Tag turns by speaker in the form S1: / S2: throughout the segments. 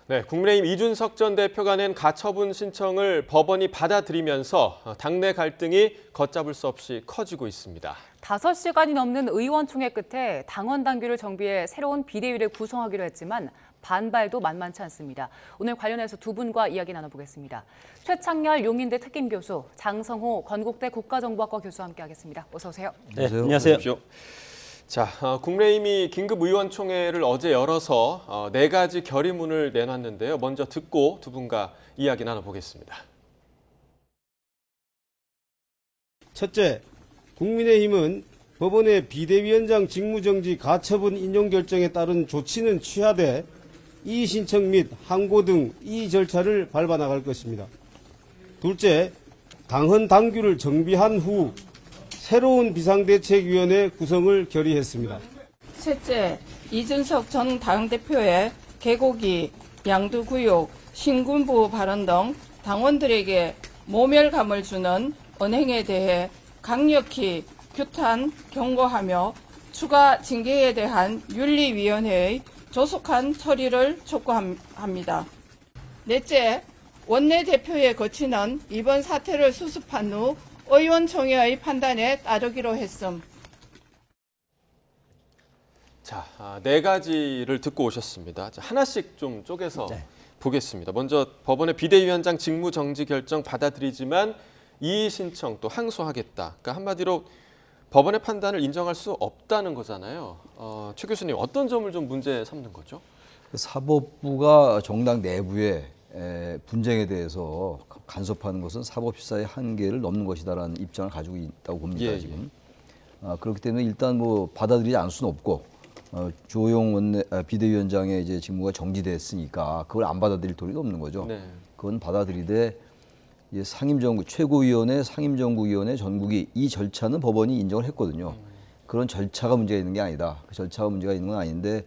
S1: 네, 국민의힘 이준석 전 대표가 낸 가처분 신청을 법원이 받아들이면서 당내 갈등이 걷잡을 수 없이 커지고 있습니다.
S2: 5시간이 넘는 의원총회 끝에 당원 당규를 정비해 새로운 비대위를 구성하기로 했지만 반발도 만만치 않습니다. 오늘 관련해서 두 분과 이야기 나눠보겠습니다. 최창렬 용인대 특임교수, 장성호 건국대 국가정보학과 교수와 함께하겠습니다. 어서 오세요.
S3: 네, 안녕하세요.
S1: 자, 국민의힘이 긴급 의원총회를 어제 열어서 4가지 결의문을 내놨는데요. 먼저 듣고 두 분과 이야기 나눠보겠습니다.
S4: 첫째, 국민의힘은 법원의 비대위원장 직무정지 가처분 인용 결정에 따른 조치는 취하되 이의 신청 및 항고 등 이의 절차를 밟아 나갈 것입니다. 둘째, 당헌 당규를 정비한 후 새로운 비상대책위원회 구성을 결의했습니다.
S5: 셋째, 이준석 전 당대표의 개고기, 양두구역, 신군부 발언 등 당원들에게 모멸감을 주는 언행에 대해 강력히 규탄, 경고하며 추가 징계에 대한 윤리위원회의 조속한 처리를 촉구합니다. 넷째, 원내대표에 거치는 이번 사태를 수습한 후 의원총회의 판단에 따르기로 했음.
S1: 자, 4가지를 듣고 오셨습니다. 자, 하나씩 좀 쪼개서 보겠습니다. 먼저 법원의 비대위원장 직무정지 결정 받아들이지만 이의 신청 또 항소하겠다. 그러니까 한마디로 법원의 판단을 인정할 수 없다는 거잖아요. 최 교수님, 어떤 점을 좀 문제 삼는 거죠?
S3: 사법부가 정당 내부의 분쟁에 대해서 간섭하는 것은 사법시사의 한계를 넘는 것이다라는 입장을 가지고 있다고 봅니다. 지금. 그렇기 때문에 일단 뭐 받아들이지 않을 수는 없고 주호영 비대위원장의 이제 직무가 정지됐으니까 그걸 안 받아들일 도리가 없는 거죠.
S1: 네.
S3: 그건 받아들이되 상임정국 최고위원회, 상임정국위원회, 전국이 이 절차는 법원이 인정을 했거든요. 그런 절차가 문제가 있는 게 아니다. 그 절차가 문제가 있는 건 아닌데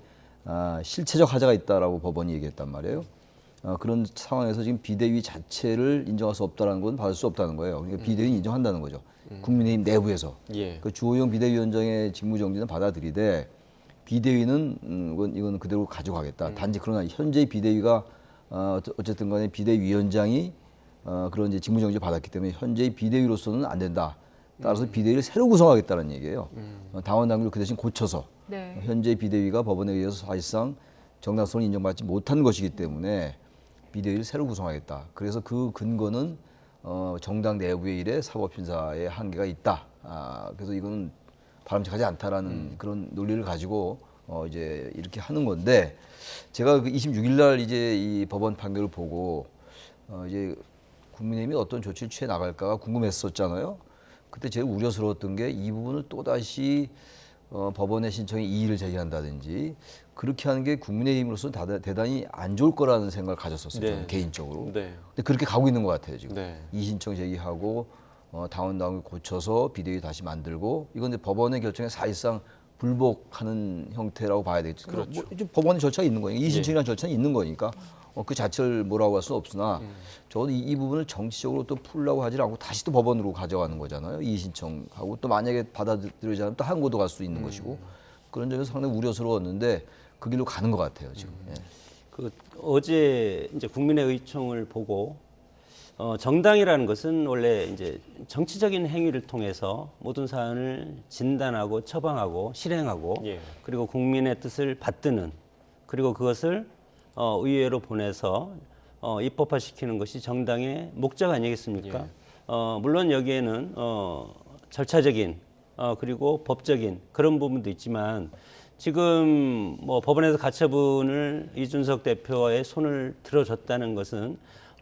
S3: 실체적 하자가 있다라고 법원이 얘기했단 말이에요. 그런 상황에서 지금 비대위 자체를 인정할 수 없다는 건 받을 수 없다는 거예요. 그러니까 비대위는 인정한다는 거죠. 국민의힘 내부에서. 그 주호영 비대위원장의 직무정지는 받아들이되 비대위는 이건 그대로 가져가겠다. 단지 그러나 현재 비대위가 어쨌든 간에 비대위원장이 그런 이제 직무정지 받았기 때문에 현재 비대위로서는 안 된다. 따라서 비대위를 새로 구성하겠다는 얘기예요. 당원 당규를 그 대신 고쳐서 현재 비대위가 법원에 의해서 사실상 정당성을 인정받지 못한 것이기 때문에 비대위를 새로 구성하겠다. 그래서 그 근거는 정당 내부의 일에 사법심사의 한계가 있다. 그래서 이거는 바람직하지 않다라는 그런 논리를 가지고 이제 이렇게 하는 건데 제가 그 26일 날 이제 이 법원 판결을 보고 이제 국민의힘이 어떤 조치를 취해 나갈까가 궁금했었잖아요. 그때 제일 우려스러웠던 게 이 부분을 또다시 법원의 신청에 이의를 제기한다든지 그렇게 하는 게 국민의힘으로서는 대단히 안 좋을 거라는 생각을 가졌었어요. 저는 개인적으로. 근데 그렇게 가고 있는 것 같아요. 지금. 이의 신청 제기하고 당원 당규 고쳐서 비대위 다시 만들고 이건 이제 법원의 결정에 사실상 불복하는 형태라고 봐야 되겠죠. 그렇죠. 뭐 법원의 절차가 있는 거니까 이의 신청이라는 절차는 있는 거니까 그 자체를 뭐라고 할 수는 없으나 저도 이 부분을 정치적으로 또 풀려고 하지 않고 다시 또 법원으로 가져가는 거잖아요. 이의 신청하고 또 만약에 받아들이지 않으면 또 항고도 갈 수 있는 것이고 그런 점에서 상당히 우려스러웠는데 그 길로 가는 것 같아요 지금.
S6: 어제 이제 국민의 의총을 보고 정당이라는 것은 원래 이제 정치적인 행위를 통해서 모든 사안을 진단하고 처방하고 실행하고 그리고 국민의 뜻을 받드는 그리고 그것을 의회로 보내서 입법화시키는 것이 정당의 목적 아니겠습니까? 물론 여기에는 절차적인 그리고 법적인 그런 부분도 있지만 지금 뭐 법원에서 가처분을 이준석 대표의 손을 들어줬다는 것은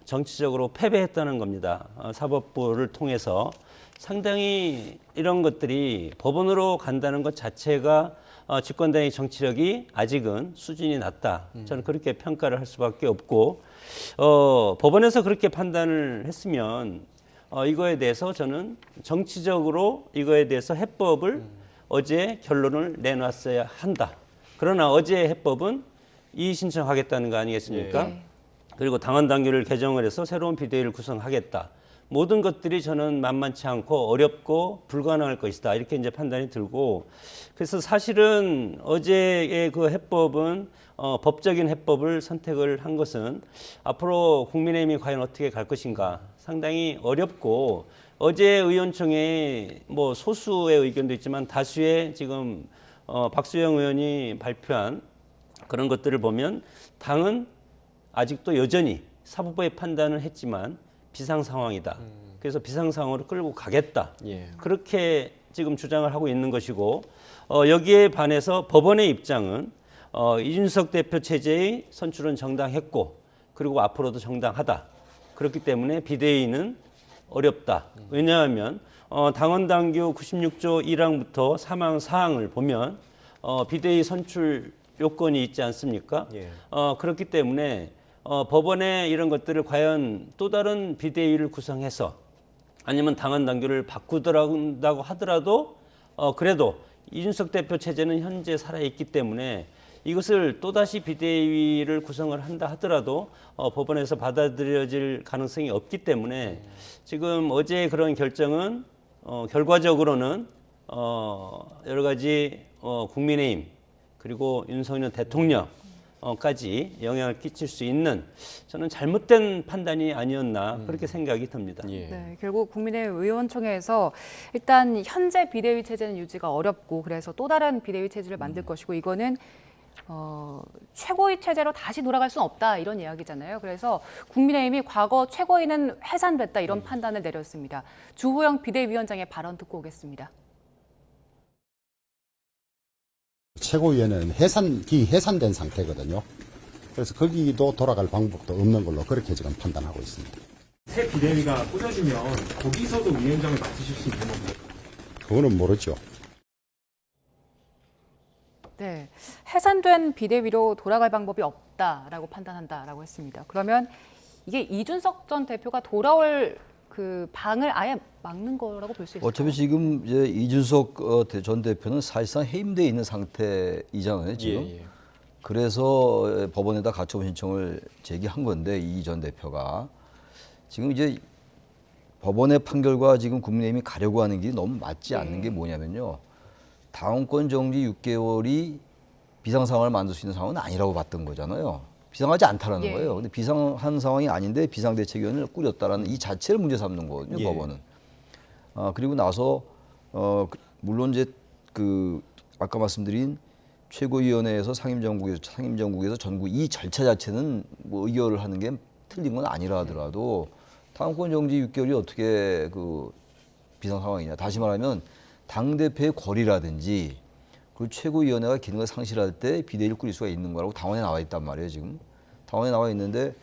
S6: 정치적으로 패배했다는 겁니다. 사법부를 통해서 상당히 이런 것들이 법원으로 간다는 것 자체가 집권당의 정치력이 아직은 수준이 낮다. 저는 그렇게 평가를 할 수밖에 없고 법원에서 그렇게 판단을 했으면 이거에 대해서 저는 정치적으로 이거에 대해서 해법을 어제 결론을 내놨어야 한다. 그러나 어제 해법은 이의 신청하겠다는 거 아니겠습니까? 그리고 당헌 당규를 개정을 해서 새로운 비대위를 구성하겠다. 모든 것들이 저는 만만치 않고 어렵고 불가능할 것이다. 이렇게 이제 판단이 들고 그래서 사실은 어제의 그 해법은 법적인 해법을 선택을 한 것은 앞으로 국민의힘이 과연 어떻게 갈 것인가 상당히 어렵고, 어제 의원총회에 뭐 소수의 의견도 있지만 다수의 지금 박수영 의원이 발표한 그런 것들을 보면 당은 아직도 여전히 사법부의 판단을 했지만 비상 상황이다. 그래서 비상 상황으로 끌고 가겠다.
S1: 예.
S6: 그렇게 지금 주장을 하고 있는 것이고, 여기에 반해서 법원의 입장은 이준석 대표 체제의 선출은 정당했고, 그리고 앞으로도 정당하다. 그렇기 때문에 비대위는 어렵다. 왜냐하면 당원 당규 96조 1항부터 사망 사항을 보면 비대위 선출 요건이 있지 않습니까?
S1: 예.
S6: 그렇기 때문에 법원의 이런 것들을 과연 또 다른 비대위를 구성해서 아니면 당원 당규를 바꾸더라고 하더라도 그래도 이준석 대표 체제는 현재 살아있기 때문에 이것을 또다시 비대위를 구성을 한다 하더라도 법원에서 받아들여질 가능성이 없기 때문에 지금 어제 그런 결정은 결과적으로는 여러 가지 국민의힘 그리고 윤석열 대통령까지 영향을 끼칠 수 있는 저는 잘못된 판단이 아니었나 그렇게 생각이 듭니다.
S1: 예.
S2: 네, 결국 국민의힘 의원총회에서 일단 현재 비대위 체제는 유지가 어렵고 그래서 또 다른 비대위 체제를 만들 것이고 이거는 최고위 체제로 다시 돌아갈 수는 없다 이런 이야기잖아요. 그래서 국민의힘이 과거 최고위는 해산됐다 이런 판단을 내렸습니다. 주호영 비대위원장의 발언 듣고 오겠습니다.
S7: 최고위원회는 해산된 상태거든요. 그래서 거기도 돌아갈 방법도 없는 걸로 그렇게 지금 판단하고 있습니다.
S8: 새 비대위가 꾸려지면 거기서도 위원장을 맡으실 수 있는 건가요?
S7: 그거는 모르죠.
S2: 네, 해산된 비대위로 돌아갈 방법이 없다라고 판단한다라고 했습니다. 그러면 이게 이준석 전 대표가 돌아올 그 방을 아예 막는 거라고 볼 수 있을까요?
S3: 어차피 지금 이제 이준석 전 대표는 사실상 해임돼 있는 상태이잖아요, 지금.
S1: 예, 예.
S3: 그래서 법원에다 가처분 신청을 제기한 건데 이 전 대표가 지금 이제 법원의 판결과 지금 국민의힘이 가려고 하는 길이 너무 맞지 않는 게 뭐냐면요. 당원권 정지 6개월이 비상 상황을 만들 수 있는 상황은 아니라고 봤던 거잖아요. 비상하지 않다라는
S2: 예.
S3: 거예요. 근데 비상한 상황이 아닌데 비상대책위원회를 꾸렸다라는 이 자체를 문제 삼는 거거든요,
S1: 예.
S3: 법원은. 그리고 나서 물론 이제 그 아까 말씀드린 최고위원회에서 상임정국에서 전국 이 절차 자체는 뭐 의결을 하는 게 틀린 건 아니라 하더라도 당원권 정지 6개월이 어떻게 그 비상 상황이냐. 다시 말하면 당 대표의 권리라든지 그리고 최고위원회가 기능을 상실할 때 비대위를 꾸릴 수가 있는 거라고 당원에 나와 있단 말이에요, 지금. 당원에 나와 있는데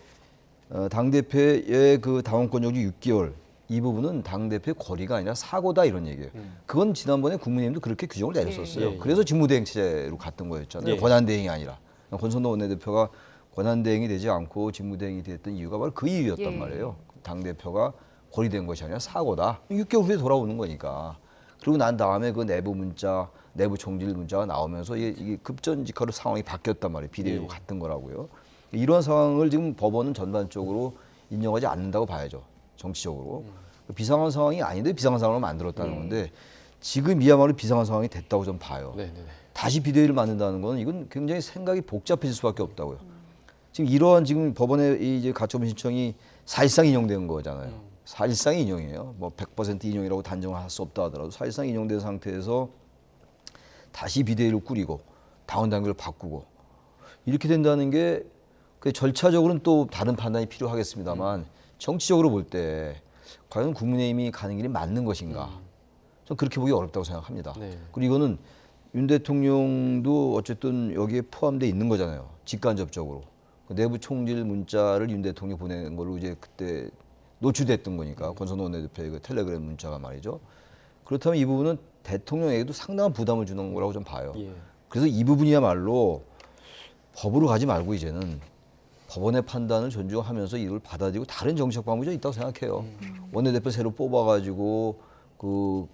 S3: 당 대표의 그 당원권 정지 6개월 이 부분은 당 대표의 권리가 아니라 사고다 이런 얘기예요. 그건 지난번에 국민의힘도 그렇게 규정을 내렸었어요.
S1: 예, 예.
S3: 그래서 직무대행 체제로 갔던 거였잖아요.
S1: 예.
S3: 권한대행이 아니라. 권선동 원내대표가 권한대행이 되지 않고 직무대행이 됐던 이유가 바로 그 이유였단
S2: 예.
S3: 말이에요. 당 대표가 권리된 것이 아니라 사고다. 6개월 후에 돌아오는 거니까. 그리고 난 다음에 그 내부 문자, 내부 총질 문자가 나오면서 이게 급전직하로 상황이 바뀌었단 말이에요. 비대위로
S1: 예.
S3: 갔던 거라고요. 이런 상황을 지금 법원은 전반적으로 인정하지 않는다고 봐야죠. 정치적으로. 비상한 상황이 아닌데 비상한 상황을 만들었다는 건데 지금 이야말로 비상한 상황이 됐다고 좀 봐요.
S1: 네네네.
S3: 다시 비대위를 만든다는 건 이건 굉장히 생각이 복잡해질 수밖에 없다고요. 지금 이러한 지금 법원의 이제 가처분 신청이 사실상 인용된 거잖아요. 사실상 인용이에요. 뭐 100% 인용이라고 단정을 할 수 없다 하더라도 사실상 인용된 상태에서 다시 비대위를 꾸리고 당원 당규를 바꾸고 이렇게 된다는 게 그 절차적으로는 또 다른 판단이 필요하겠습니다만 정치적으로 볼 때 과연 국민의힘이 가는 길이 맞는 것인가? 좀 그렇게 보기 어렵다고 생각합니다.
S1: 네.
S3: 그리고 이거는 윤 대통령도 어쨌든 여기에 포함되어 있는 거잖아요. 직간접적으로. 그 내부 총질 문자를 윤 대통령이 보낸 걸로 이제 그때 노출됐던 거니까 권선동 원내대표의 그 텔레그램 문자가 말이죠. 그렇다면 이 부분은 대통령에게도 상당한 부담을 주는 거라고 좀 봐요.
S1: 예.
S3: 그래서 이 부분이야말로 법으로 가지 말고 이제는 법원의 판단을 존중하면서 이걸 받아들이고 다른 정책 방법이 좀 있다고 생각해요. 원내대표 새로 뽑아가지고 그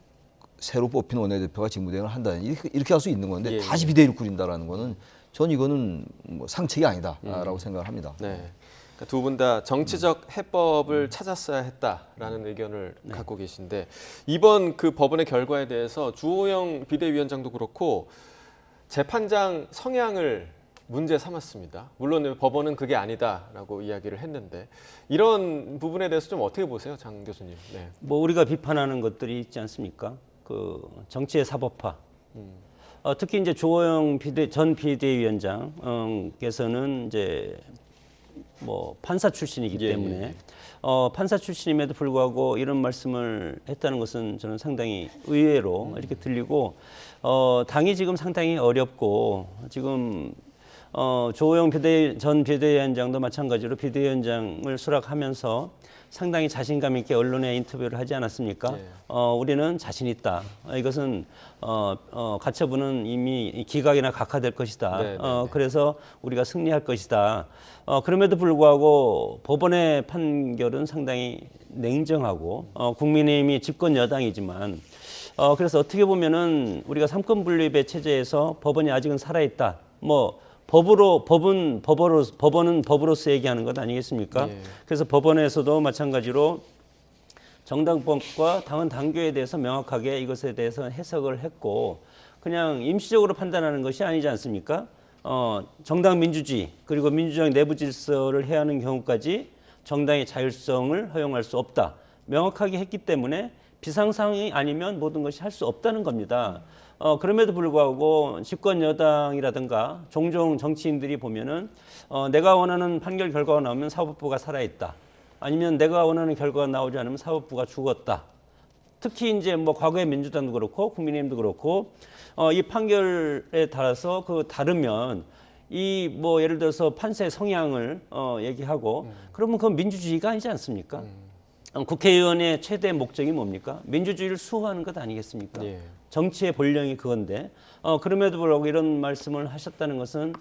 S3: 새로 뽑힌 원내대표가 직무대행을 한다는 이렇게 할 수 있는 건데
S1: 예.
S3: 다시 비대위를 꾸린다라는 거는 전 이거는 뭐 상책이 아니다라고 생각을 합니다.
S1: 네. 그러니까 두 분 다 정치적 해법을 찾았어야 했다라는 의견을 갖고 계신데 이번 그 법원의 결과에 대해서 주호영 비대위원장도 그렇고 재판장 성향을 문제 삼았습니다. 물론 법원은 그게 아니다라고 이야기를 했는데 이런 부분에 대해서 좀 어떻게 보세요, 장 교수님? 네.
S6: 뭐 우리가 비판하는 것들이 있지 않습니까? 그 정치의 사법화. 특히 이제 주호영 전 비대위원장께서는 이제 뭐 판사 출신이기 때문에 판사 출신임에도 불구하고 이런 말씀을 했다는 것은 저는 상당히 의외로 이렇게 들리고 당이 지금 상당히 어렵고 지금 조호영 전 비대위원장도 마찬가지로 비대위원장을 수락하면서 상당히 자신감 있게 언론에 인터뷰를 하지 않았습니까? 우리는 자신 있다. 이것은 가처분은 이미 기각이나 각하될 것이다. 그래서 우리가 승리할 것이다. 그럼에도 불구하고 법원의 판결은 상당히 냉정하고 국민의힘이 집권 여당이지만 그래서 어떻게 보면은 우리가 삼권 분립의 체제에서 법원이 아직은 살아있다. 뭐 법원은 법으로서 얘기하는 것 아니겠습니까? 그래서 법원에서도 마찬가지로 정당법과 당헌 당규에 대해서 명확하게 이것에 대해서 해석을 했고 그냥 임시적으로 판단하는 것이 아니지 않습니까? 정당 민주주의 그리고 민주적 내부 질서를 해하는 경우까지 정당의 자율성을 허용할 수 없다. 명확하게 했기 때문에 비상상황이 아니면 모든 것이 할 수 없다는 겁니다. 그럼에도 불구하고 집권 여당이라든가 종종 정치인들이 보면은 내가 원하는 판결 결과가 나오면 사법부가 살아있다. 아니면 내가 원하는 결과가 나오지 않으면 사법부가 죽었다. 특히 이제 뭐 과거의 민주당도 그렇고 국민의힘도 그렇고 이 판결에 따라서 그 다르면 이 뭐 예를 들어서 판사의 성향을 얘기하고 그러면 그건 민주주의가 아니지 않습니까? 국회의원의 최대 목적이 뭡니까? 민주주의를 수호하는 것 아니겠습니까? 정치의 본령이 그건데 그럼에도 불구하고 이런 말씀을 하셨다는 것은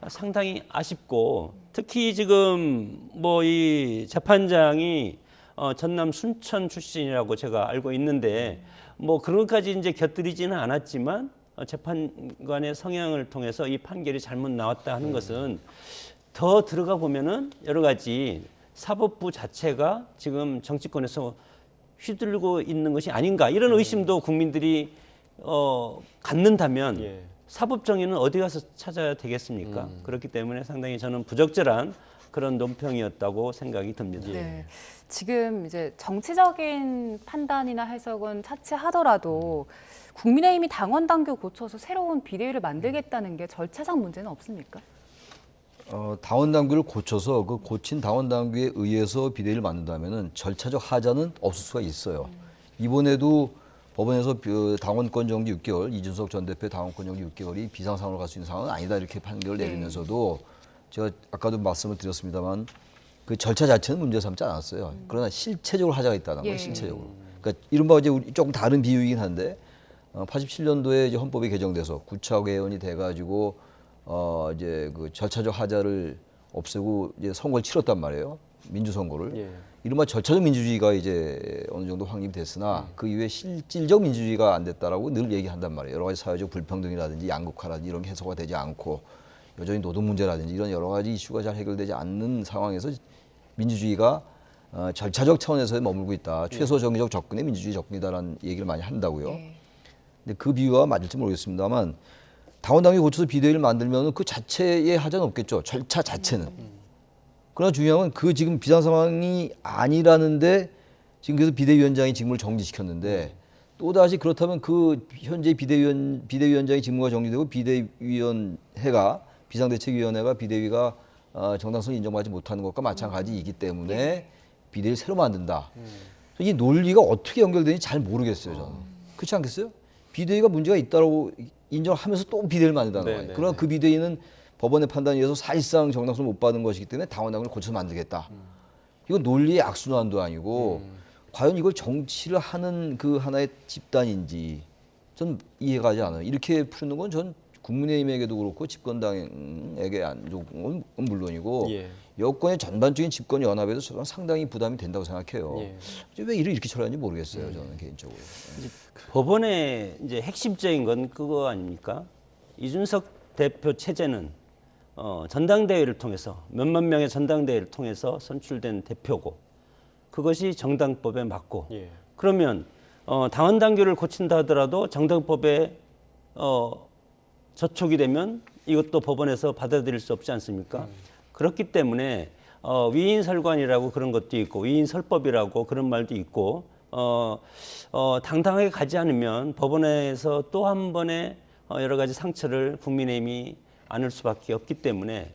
S6: 상당히 아쉽고 특히 지금 뭐 이 재판장이 전남 순천 출신이라고 제가 알고 있는데 뭐 그런 것까지 이제 곁들이지는 않았지만 재판관의 성향을 통해서 이 판결이 잘못 나왔다 하는 것은 더 들어가 보면은 여러 가지 사법부 자체가 지금 정치권에서 휘둘리고 있는 것이 아닌가 이런 의심도 국민들이 갖는다면 사법 정의는 어디 가서 찾아야 되겠습니까? 그렇기 때문에 상당히 저는 부적절한 그런 논평이었다고 생각이 듭니다.
S2: 네. 지금 이제 정치적인 판단이나 해석은 차치하더라도 국민의힘이 당원 당규 고쳐서 새로운 비대위를 만들겠다는 게 절차상 문제는 없습니까?
S3: 당원 당규를 고쳐서 그 고친 당원 당규에 의해서 비대위를 만든다면은 절차적 하자는 없을 수가 있어요. 이번에도 법원에서 당원권 정지 6개월, 이준석 전 대표의 당원권 정지 6개월이 비상상으로 갈 수 있는 상황은 아니다 이렇게 판결을 내리면서도 제가 아까도 말씀을 드렸습니다만 그 절차 자체는 문제 삼지 않았어요. 그러나 실체적으로 하자가 있다는 거예요. 실체적으로. 그러니까 이른바 이제 조금 다른 비유이긴 한데 87년도에 이제 헌법이 개정돼서 구차회원이 돼가지고 이제 그 절차적 하자를 없애고 이제 선거를 치렀단 말이에요. 민주선거를. 이른바 절차적 민주주의가 이제 어느 정도 확립이 됐으나 그 이후에 실질적 민주주의가 안 됐다라고 늘 얘기한단 말이에요. 여러 가지 사회적 불평등이라든지 양극화라든지 이런 게 해소가 되지 않고 여전히 노동 문제라든지 이런 여러 가지 이슈가 잘 해결되지 않는 상황에서 민주주의가 절차적 차원에서 머물고 있다. 최소 정의적 접근이 민주주의 접근이다라는 얘기를 많이 한다고요. 근데 그 비유가 맞을지 모르겠습니다만 당원당규 고쳐서 비대위를 만들면 그 자체의 하자는 없겠죠. 절차 자체는. 그러나 중요한 건 그 지금 비상 상황이 아니라는데 지금 그래서 비대위원장이 직무를 정지시켰는데 또다시 그렇다면 그 현재 비대위원장의 직무가 정지되고 비대위원회가 비상대책위원회가 비대위가 정당성을 인정받지 못하는 것과 마찬가지이기 때문에 비대위를 새로 만든다. 이 논리가 어떻게 연결되는지 잘 모르겠어요. 저는. 그렇지 않겠어요? 비대위가 문제가 있다고 인정하면서 또 비대위를 만든다는 거예요. 그러나 그 비대위는 법원의 판단에 의해서 사실상 정당성을 못 받은 것이기 때문에 당원당규를 고쳐서 만들겠다. 이건 논리의 악순환도 아니고 과연 이걸 정치를 하는 그 하나의 집단인지 전 이해가 가지 않아요. 이렇게 푸는 건 전 국민의힘에게도 그렇고 집권당에게 안 좋은 건 물론이고 여권의 전반적인 집권 연합에도 저는 상당히 부담이 된다고 생각해요. 왜 일을 이렇게 처리하는지 모르겠어요. 저는 개인적으로.
S6: 법원의 이제 핵심적인 건 그거 아닙니까? 이준석 대표 체제는 전당대회를 통해서 몇만 명의 전당대회를 통해서 선출된 대표고 그것이 정당법에 맞고 그러면 당헌 당규를 고친다 하더라도 정당법에 저촉이 되면 이것도 법원에서 받아들일 수 없지 않습니까? 그렇기 때문에 위인설관이라고 그런 것도 있고 위인설법이라고 그런 말도 있고 당당하게 가지 않으면 법원에서 또 한 번의 여러 가지 상처를 국민의힘이 안을 수밖에 없기 때문에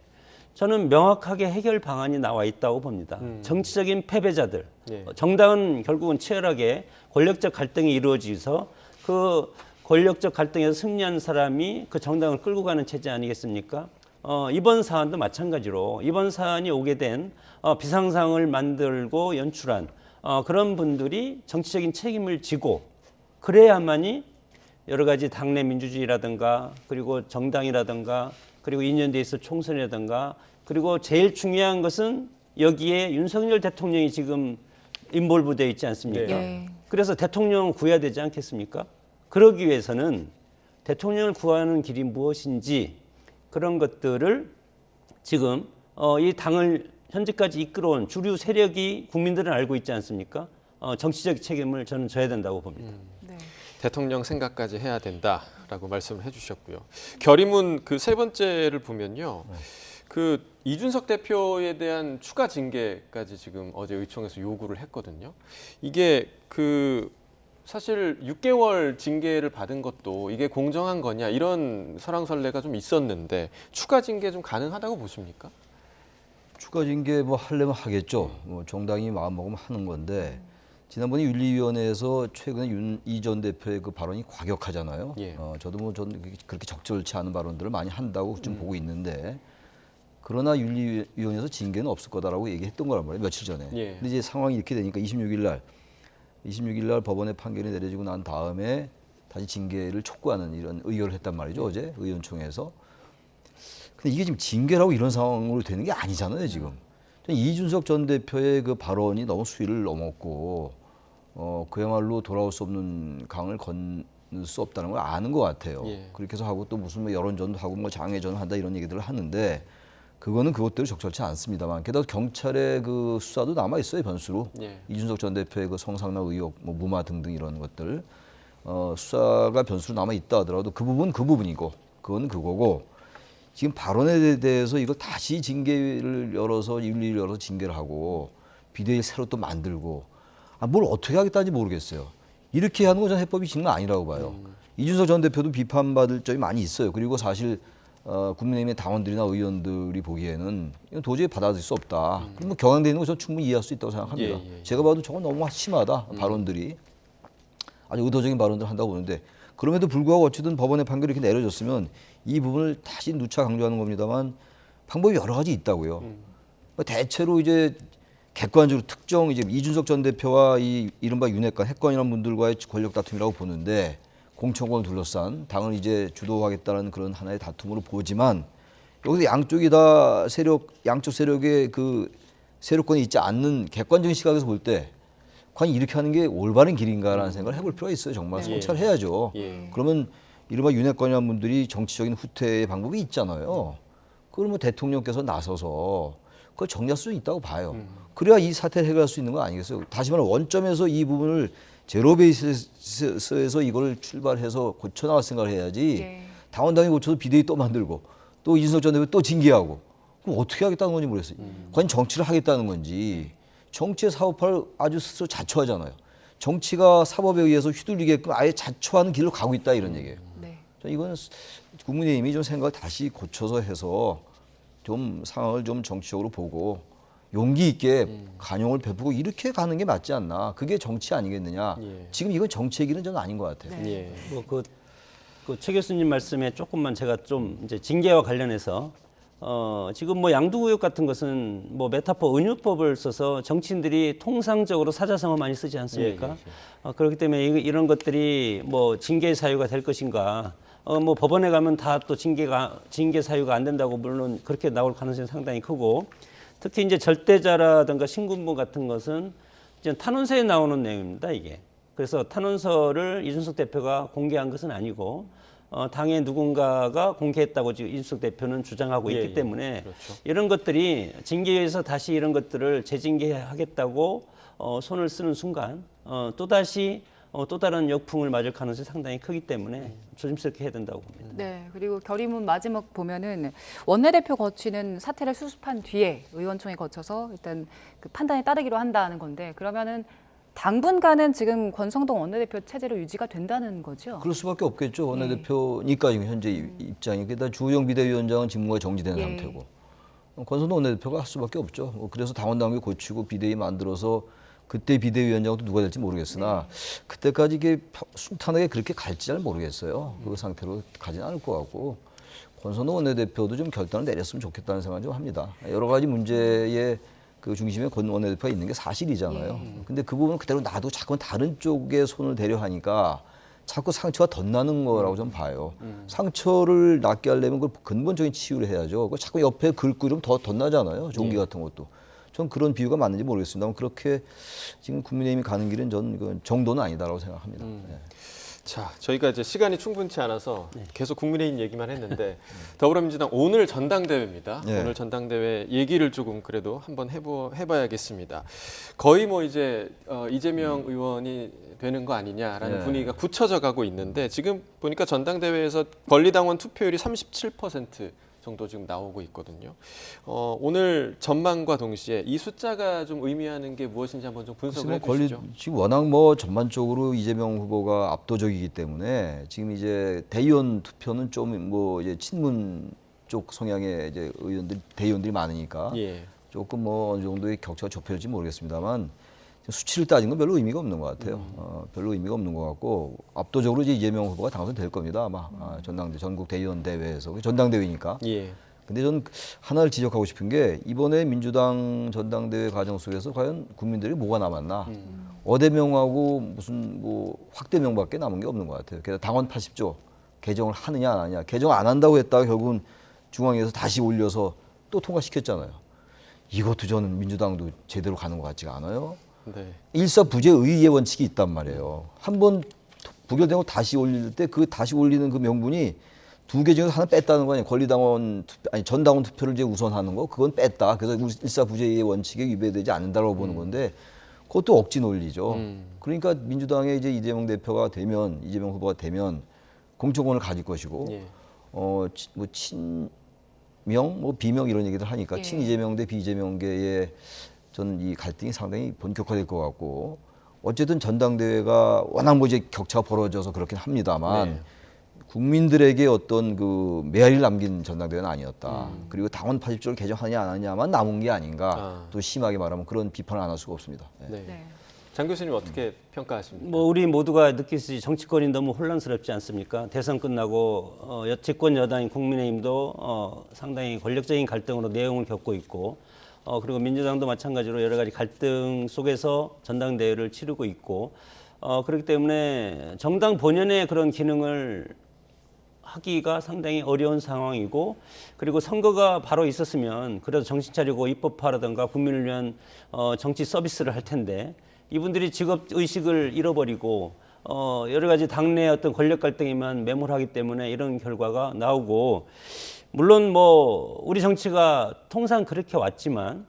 S6: 저는 명확하게 해결 방안이 나와 있다고 봅니다. 정치적인 패배자들,
S1: 예.
S6: 정당은 결국은 치열하게 권력적 갈등이 이루어져서 그 권력적 갈등에서 승리한 사람이 그 정당을 끌고 가는 체제 아니겠습니까? 이번 사안도 마찬가지로 이번 사안이 오게 된 비상상을 만들고 연출한 그런 분들이 정치적인 책임을 지고 그래야만이 여러 가지 당내 민주주의라든가 그리고 정당이라든가 그리고 2년 뒤에 있을 총선이라든가 그리고 제일 중요한 것은 여기에 윤석열 대통령이 지금 인볼브되어 있지 않습니까?
S2: 네.
S6: 그래서 대통령을 구해야 되지 않겠습니까? 그러기 위해서는 대통령을 구하는 길이 무엇인지 그런 것들을 지금 이 당을 현재까지 이끌어온 주류 세력이 국민들은 알고 있지 않습니까? 정치적 책임을 저는 져야 된다고 봅니다.
S2: 네.
S1: 대통령 생각까지 해야 된다라고 말씀을 해주셨고요. 결의문 그 세 번째를 보면요. 그 이준석 대표에 대한 추가 징계까지 지금 어제 의총에서 요구를 했거든요. 이게 그 사실 6개월 징계를 받은 것도 이게 공정한 거냐 이런 설왕설래가 좀 있었는데 추가 징계 좀 가능하다고 보십니까?
S3: 추가 징계 뭐 하려면 하겠죠. 뭐 정당이 마음 먹으면 하는 건데 지난번에 윤리위원회에서 최근에 이 전 대표의 그 발언이 과격하잖아요.
S1: 예.
S3: 저도 뭐 전 그렇게 적절치 않은 발언들을 많이 한다고 좀 보고 있는데 그러나 윤리위원회에서 징계는 없을 거다라고 얘기했던 거란 말이에요. 며칠 전에.
S1: 예.
S3: 근데 이제 상황이 이렇게 되니까 26일 날 법원의 판결이 내려지고 난 다음에 다시 징계를 촉구하는 이런 의결을 했단 말이죠. 어제 의원총회에서. 근데 이게 지금 징계라고 이런 상황으로 되는 게 아니잖아요, 지금. 이준석 전 대표의 그 발언이 너무 수위를 넘었고, 그야말로 돌아올 수 없는 강을 건널 수 없다는 걸 아는 것 같아요.
S1: 예.
S3: 그렇게 해서 하고 또 무슨 뭐 여론전도 하고 뭐 장외전을 한다 이런 얘기들을 하는데, 그거는 그것대로 적절치 않습니다만, 게다가 경찰의 그 수사도 남아 있어요, 변수로.
S1: 예.
S3: 이준석 전 대표의 그 성상납 의혹, 뭐 무마 등등 이런 것들 수사가 변수로 남아 있다 하더라도 그 부분 그 부분이고, 그건 그거고. 지금 발언에 대해서 이걸 다시 징계를 열어서 윤리를 열어서 징계를 하고 비대위를 새로 또 만들고 뭘 어떻게 하겠다는지 모르겠어요. 이렇게 하는 건 저는 해법이 정말 아니라고 봐요. 이준석 전 대표도 비판받을 점이 많이 있어요. 그리고 사실 국민의힘의 당원들이나 의원들이 보기에는 이건 도저히 받아들일 수 없다. 그럼 뭐 경향돼 있는 거 저는 충분히 이해할 수 있다고 생각합니다.
S1: 예.
S3: 제가 봐도 저건 너무 심하다. 발언들이. 아주 의도적인 발언들을 한다고 보는데 그럼에도 불구하고 어쨌든 법원의 판결이 이렇게 내려졌으면 이 부분을 다시 누차 강조하는 겁니다만 방법이 여러 가지 있다고요. 대체로 이제 객관적으로 특정 이제 이준석 전 대표와 이 이른바 윤핵관 핵관이라는 분들과의 권력 다툼이라고 보는데 공천권을 둘러싼 당을 이제 주도하겠다는 그런 하나의 다툼으로 보지만 여기서 양쪽이 다 양쪽 세력의 그 세력권이 있지 않는 객관적인 시각에서 볼 때 과연 이렇게 하는 게 올바른 길인가라는 생각을 해볼 필요가 있어요. 정말 성찰해야죠.
S1: 예.
S3: 그러면 이른바 윤핵관이라는 분들이 정치적인 후퇴의 방법이 있잖아요. 그걸 뭐 대통령께서 나서서 그걸 정리할 수 있다고 봐요. 그래야 이 사태를 해결할 수 있는 거 아니겠어요? 다시 말해 원점에서 이 부분을 제로 베이스에서 이걸 출발해서 고쳐나갈 생각을 해야지
S2: 네.
S3: 당원당이 고쳐서 비대위 또 만들고 또 이준석 전 대표 또 징계하고 그럼 어떻게 하겠다는 건지 모르겠어요. 과연 정치를 하겠다는 건지 정치의 사업화를 아주 스스로 자초하잖아요. 정치가 사법에 의해서 휘둘리게끔 아예 자초하는 길로 가고 있다 이런 얘기예요.
S2: 네.
S3: 이거는 국민의힘이 좀 생각을 다시 고쳐서 해서 좀 상황을 좀 정치적으로 보고 용기 있게 관용을 베푸고 이렇게 가는 게 맞지 않나. 그게 정치 아니겠느냐.
S1: 예.
S3: 지금 이건 정치 얘기는 저는 아닌 것 같아요.
S1: 예.
S6: 최 교수님 말씀에 조금만 제가 좀 이제 징계와 관련해서 지금 뭐 양두구역 같은 것은 뭐 메타포 은유법을 써서 정치인들이 통상적으로 사자성어 많이 쓰지 않습니까? 그렇기 때문에 이런 것들이 뭐 징계 사유가 될 것인가? 뭐 법원에 가면 다 또 징계 사유가 안 된다고 물론 그렇게 나올 가능성이 상당히 크고 특히 이제 절대자라든가 신군부 같은 것은 이제 탄원서에 나오는 내용입니다, 이게. 그래서 탄원서를 이준석 대표가 공개한 것은 아니고 당의 누군가가 공개했다고 지금 이준석 대표는 주장하고 있기 때문에
S1: 그렇죠.
S6: 이런 것들이 징계에서 다시 이런 것들을 재징계하겠다고 손을 쓰는 순간 또다시 또 다른 역풍을 맞을 가능성이 상당히 크기 때문에 조심스럽게 해야 된다고 봅니다.
S2: 네, 그리고 결의문 마지막 보면은 원내대표 거치는 사태를 수습한 뒤에 의원총회 거쳐서 일단 그 판단에 따르기로 한다는 건데 그러면은 당분간은 지금 권성동 원내대표 체제로 유지가 된다는 거죠?
S3: 그럴 수밖에 없겠죠. 원내대표니까 지금 현재 입장이. 게다가 주호영 비대위원장은 직무가 정지된
S2: 예.
S3: 상태고 권성동 원내대표가 할 수밖에 없죠. 그래서 당원당규 고치고 비대위 만들어서 그때 비대위원장도 누가 될지 모르겠으나 그때까지 이게 순탄하게 그렇게 갈지 잘 모르겠어요. 그 상태로 가지는 않을 것 같고 권성동 원내대표도 좀 결단을 내렸으면 좋겠다는 생각을 좀 합니다. 여러 가지 문제의 그 중심에 권 원내대표가 있는 게 사실이잖아요. 근데 그 부분은 그대로 놔두고 자꾸 다른 쪽에 손을 대려 하니까 자꾸 상처가 덧나는 거라고 좀 봐요. 상처를 낫게 하려면 그 근본적인 치유를 해야죠. 그 자꾸 옆에 긁고 이러면 더 덧나잖아요. 종기 같은 것도. 전 그런 비유가 맞는지 모르겠습니다. 그렇게 지금 국민의힘이 가는 길은 전 정도는 아니다라고 생각합니다. 네.
S1: 자, 저희가 이제 시간이 충분치 않아서 계속 국민의힘 얘기만 했는데 더불어민주당 오늘 전당대회입니다.
S3: 네.
S1: 오늘 전당대회 얘기를 조금 그래도 한번 해봐야겠습니다. 거의 뭐 이제 이재명 의원이 되는 거 아니냐라는
S3: 네.
S1: 분위기가 굳혀져 가고 있는데 지금 보니까 전당대회에서 권리당원 투표율이 37% 정도 지금 나오고 있거든요. 오늘 전망과 동시에 이 숫자가 좀 의미하는 게 무엇인지 한번 좀 분석을 해주시죠.
S3: 지금 워낙 뭐 전반적으로 이재명 후보가 압도적이기 때문에 지금 이제 대의원 투표는 좀 뭐 이제 친문 쪽 성향의 이제 대의원들이 많으니까
S1: 예.
S3: 조금 뭐 어느 정도의 격차가 좁혀질지 모르겠습니다만 수치를 따진 건 별로 의미가 없는 것 같아요. 별로 의미가 없는 것 같고 압도적으로 이제 이재명 후보가 당선될 겁니다. 아마 전국 대의원 대회에서 전당대회니까.
S1: 예.
S3: 근데 저는 하나를 지적하고 싶은 게 이번에 민주당 전당대회 과정 속에서 과연 국민들이 뭐가 남았나? 어대명하고 무슨 뭐 확대명밖에 남은 게 없는 것 같아요. 게다가 당원 80조 개정을 하느냐 안 하느냐. 개정 안 한다고 했다가 결국은 중앙에서 다시 올려서 또 통과시켰잖아요. 이것도 저는 민주당도 제대로 가는 것 같지가 않아요.
S1: 네.
S3: 일사부재의의 원칙이 있단 말이에요. 한번 부결되고 다시 올릴 때 그 다시 올리는 그 명분이 두 개 중에서 하나 뺐다는 거 아니에요. 권리당원 아니 전당원 투표를 이제 우선하는 거 그건 뺐다. 그래서 일사부재의의 원칙에 위배되지 않는다고 보는 건데 그것도 억지 논리죠. 그러니까 민주당의 이제 이재명 대표가 되면 이재명 후보가 되면 공천권을 가질 것이고
S1: 예.
S3: 뭐 친명 뭐 비명 이런 얘기들 하니까
S2: 예.
S3: 친이재명 대 비이재명계의 저는 이 갈등이 상당히 본격화될 것 같고 어쨌든 전당대회가 워낙 뭐 이제 격차가 벌어져서 그렇긴 합니다만
S1: 네.
S3: 국민들에게 어떤 그 메아리를 남긴 전당대회는 아니었다. 그리고 당원 80조를 개정하냐 안 하냐만 남은 게 아닌가. 또 심하게 말하면 그런 비판을 안 할 수가 없습니다. 네.
S1: 네.
S2: 네.
S1: 장 교수님 어떻게 평가하십니까?
S6: 뭐 우리 모두가 느끼듯이 정치권이 너무 혼란스럽지 않습니까? 대선 끝나고 집권 여당인 국민의힘도 상당히 권력적인 갈등으로 내용을 겪고 있고 그리고 민주당도 마찬가지로 여러 가지 갈등 속에서 전당대회를 치르고 있고 그렇기 때문에 정당 본연의 그런 기능을 하기가 상당히 어려운 상황이고 그리고 선거가 바로 있었으면 그래도 정신 차리고 입법화라든가 국민을 위한 정치 서비스를 할 텐데 이분들이 직업 의식을 잃어버리고 여러 가지 당내 어떤 권력 갈등에만 매몰하기 때문에 이런 결과가 나오고 물론 뭐 우리 정치가 통상 그렇게 왔지만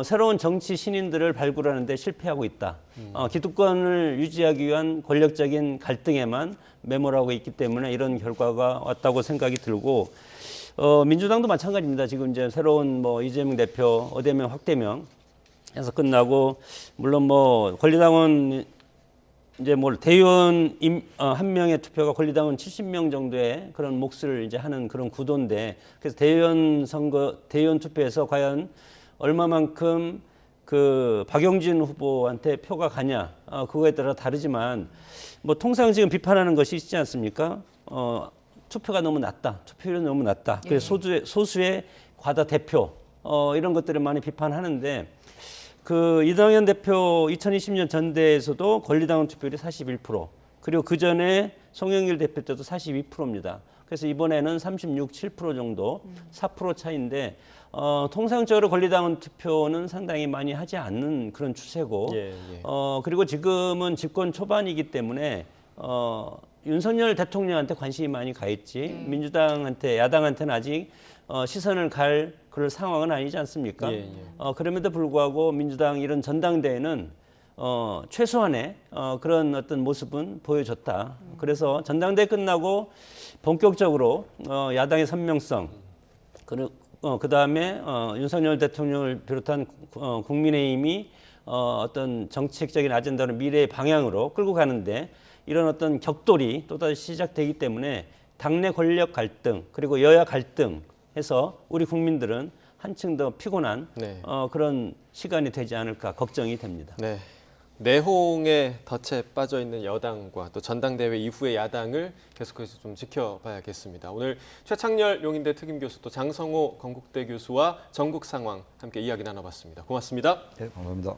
S6: 새로운 정치 신인들을 발굴하는 데 실패하고 있다. 기득권을 유지하기 위한 권력적인 갈등에만 매몰하고 있기 때문에 이런 결과가 왔다고 생각이 들고 민주당도 마찬가지입니다. 지금 이제 새로운 뭐 이재명 대표, 어대명, 확대명 해서 끝나고 물론 뭐 권리당원 이제 뭐 대의원 한 명의 투표가 권리당원 70명 정도의 그런 몫을 이제 하는 그런 구도인데 그래서 대의원 투표에서 과연 얼마만큼 그 박용진 후보한테 표가 가냐 그거에 따라 다르지만 뭐 통상 지금 비판하는 것이 있지 않습니까? 투표가 너무 낮다, 투표율이 너무 낮다. 그래서 소수의 과다 대표 이런 것들을 많이 비판하는데. 그 이낙연 대표 2020년 전대에서도 권리당원 투표율이 41% 그리고 그 전에 송영길 대표 때도 42%입니다. 그래서 이번에는 36, 7% 정도 4% 차이인데 통상적으로 권리당원 투표는 상당히 많이 하지 않는 그런 추세고 그리고 지금은 집권 초반이기 때문에 윤석열 대통령한테 관심이 많이 가 있지 민주당한테 야당한테는 아직 시선을 갈 그럴 상황은 아니지 않습니까? 그럼에도 불구하고 민주당 이런 전당대회는 최소한의 그런 어떤 모습은 보여줬다. 그래서 전당대회 끝나고 본격적으로 야당의 선명성, 그 다음에 윤석열 대통령을 비롯한 국민의힘이 어떤 정책적인 아젠다로 미래의 방향으로 끌고 가는데 이런 어떤 격돌이 또다시 시작되기 때문에 당내 권력 갈등 그리고 여야 갈등 해서 우리 국민들은 한층 더 피곤한
S1: 네.
S6: 그런 시간이 되지 않을까 걱정이 됩니다.
S1: 네. 내홍에 덫에 빠져 있는 여당과 또 전당대회 이후의 야당을 계속해서 좀 지켜봐야겠습니다. 오늘 최창렬 용인대 특임교수 또 장성호 건국대 교수와 전국 상황 함께 이야기 나눠봤습니다. 고맙습니다.
S3: 네, 감사합니다.